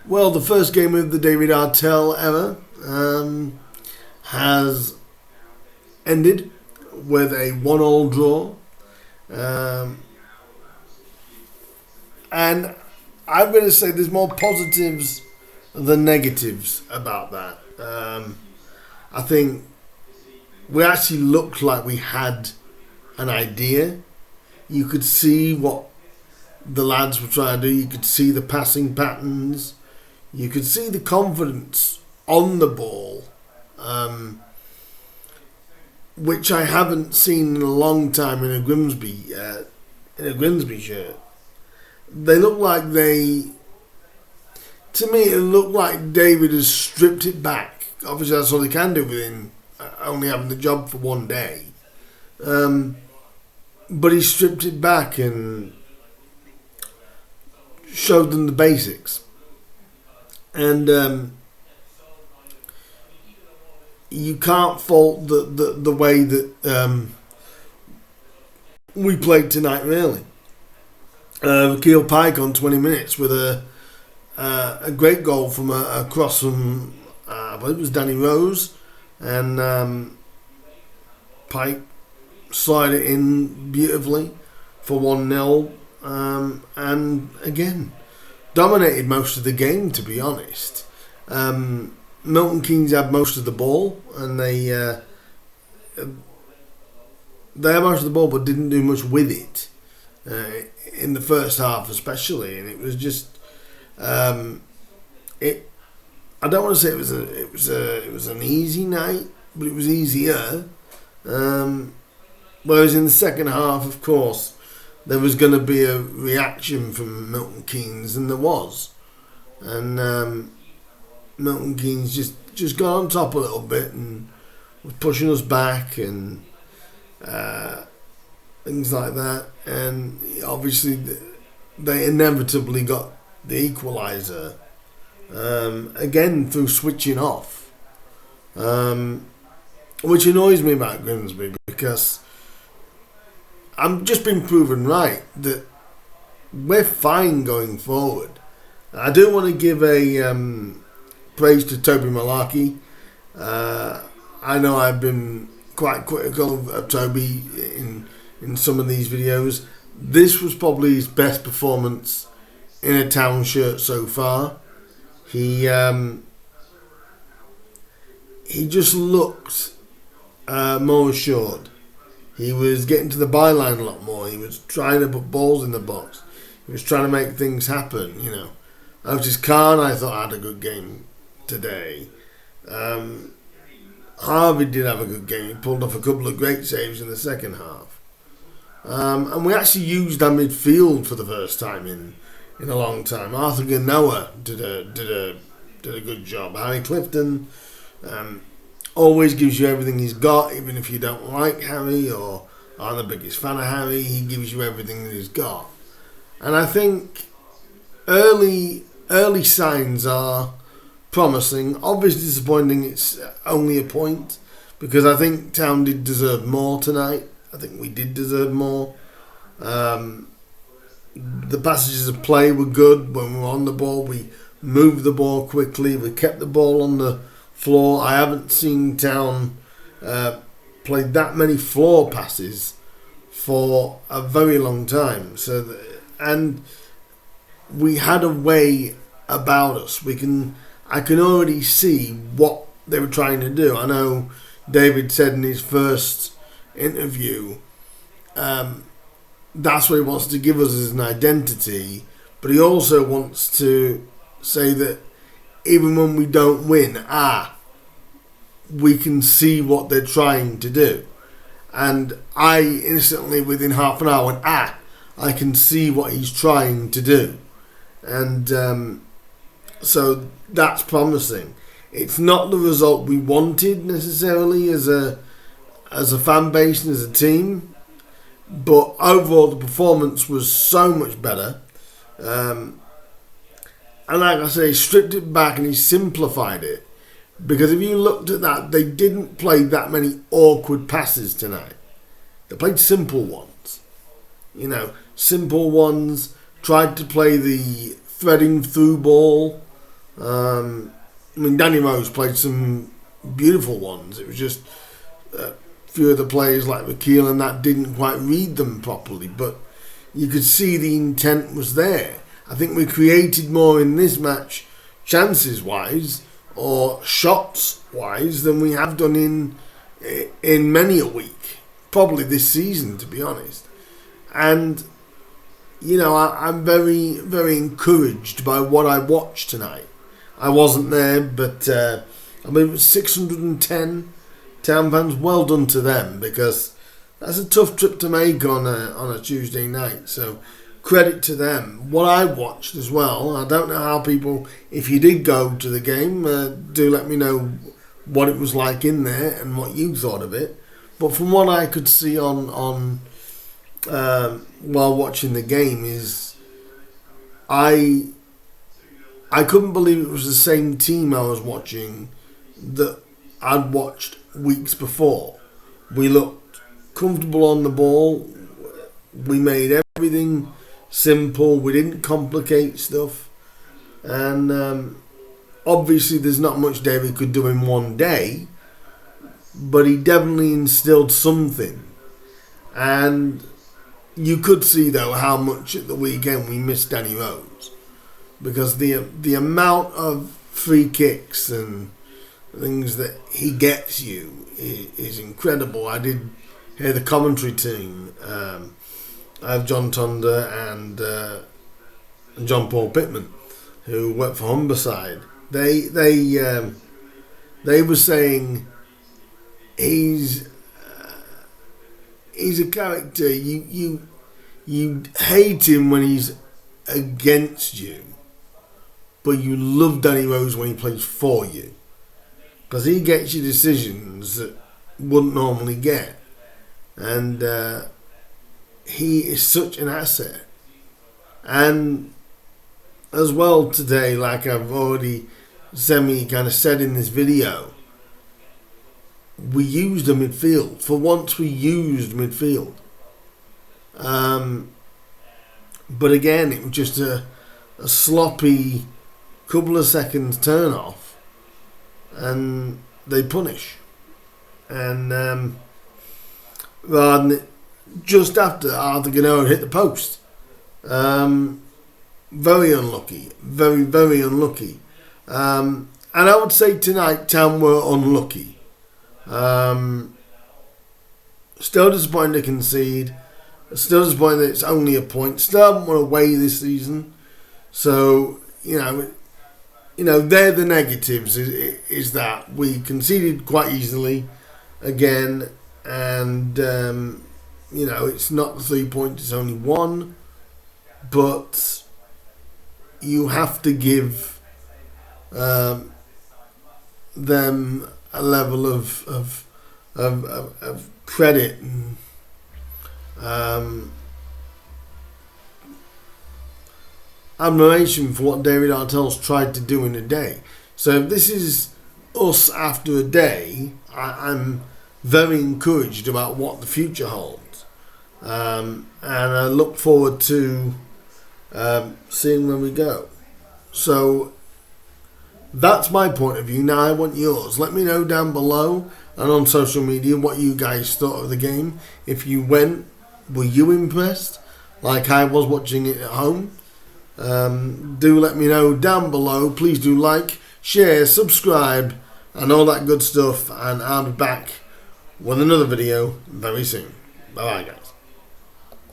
Well, the first game of the David Artell era has ended with a 1-1 draw. And I'm going to say there's more positives than negatives about that. I think we actually looked like we had an idea. You could see what the lads were trying to do. You could see the passing patterns. You could see the confidence on the ball, which I haven't seen in a long time in a Grimsby shirt. They look like to me, it looked like David has stripped it back. Obviously, that's all he can do within only having the job for one day. But he stripped it back and showed them the basics. And you can't fault the way that we played tonight, really. Keel Pike on 20 minutes with a great goal from a cross from, I believe it was Danny Rose, and Pike slid it in beautifully for 1-0, and again, dominated most of the game, to be honest. Milton Keynes had most of the ball, and they had most of the ball but didn't do much with it in the first half especially, and it was just I don't want to say it was an easy night, but it was easier. Whereas in the second half, of course, there was going to be a reaction from Milton Keynes, and there was. And Milton Keynes just got on top a little bit and was pushing us back and things like that. And obviously, they inevitably got the equaliser again through switching off, which annoys me about Grimsby, because I'm just been proven right that we're fine going forward. I do want to give a praise to Toby Malarkey. I know I've been quite critical of Toby in some of these videos. This was probably his best performance in a Town shirt so far. He just looked more assured. He was getting to the byline a lot more. He was trying to put balls in the box. He was trying to make things happen, you know. Otis Khan, I thought, had a good game today. Harvey did have a good game. He pulled off a couple of great saves in the second half. And we actually used our midfield for the first time in a long time. Arthur Ganoa did a good job. Harry Clifton always gives you everything he's got, even if you don't like Harry or aren't the biggest fan of Harry. He gives you everything that he's got. And I think early signs are promising. Obviously disappointing, it's only a point, because I think Town did deserve more tonight. I think we did deserve more. The passages of play were good when we were on the ball. We moved the ball quickly. We kept the ball on the floor. I haven't seen Town play that many floor passes for a very long time. And we had a way about us. I can already see what they were trying to do. I know David said in his first interview, that's what he wants to give us as an identity, but he also wants to say that even when we don't win, we can see what they're trying to do. And I instantly, within half an hour, went, I can see what he's trying to do. And so that's promising. It's not the result we wanted necessarily as a fan base and as a team, but overall the performance was so much better. And like I say, he stripped it back and he simplified it. Because if you looked at that, they didn't play that many awkward passes tonight. They played simple ones. You know, simple ones, tried to play the threading through ball, I mean, Danny Rose played some beautiful ones. It was just a few of the players like McKeel and that didn't quite read them properly, but you could see the intent was there. I think we created more in this match, chances-wise, or shots-wise, than we have done in many a week. Probably this season, to be honest. And, you know, I'm very, very encouraged by what I watched tonight. I wasn't there, but I mean, it was 610 Town fans. Well done to them, because that's a tough trip to make on a Tuesday night. So credit to them. What I watched as well, I don't know how people, if you did go to the game, do let me know what it was like in there and what you thought of it. But from what I could see on while watching the game is I couldn't believe it was the same team I was watching that I'd watched weeks before. We looked comfortable on the ball. We made everything simple. We didn't complicate stuff. And obviously there's not much David could do in one day, but he definitely instilled something. And you could see, though, how much at the weekend we missed Danny Rose, because the amount of free kicks and things that he gets you is incredible. I did hear the commentary team. I have John Tonder and John Paul Pittman, who work for Humberside. They were saying he's a character. You hate him when he's against you, but you love Danny Rose when he plays for you, because he gets you decisions that wouldn't normally get, and he is such an asset. And as well today, like I've already kind of said in this video, we used the midfield. For once we used midfield. But again, it was just a sloppy couple of seconds turn off, and they punish. And rather than just after Arthur Ganoa hit the post. Very unlucky. Very, very unlucky. And I would say tonight Town were unlucky. Still disappointed to concede. Still disappointed that it's only a point. Still haven't won away this season. So, you know, they're the negatives. Is that we conceded quite easily again, and you know, it's not 3 points, it's only one. But you have to give them a level of credit and admiration for what David Artell's tried to do in a day. So if this is us after a day, I'm very encouraged about what the future holds, and I look forward to seeing where we go. So that's my point of view. Now I want yours. Let me know down below and on social media what you guys thought of the game. If you went, were you impressed like I was watching it at home? Do let me know down below. Please do like, share, subscribe and all that good stuff, and I'll be back with another video very soon. Bye bye guys.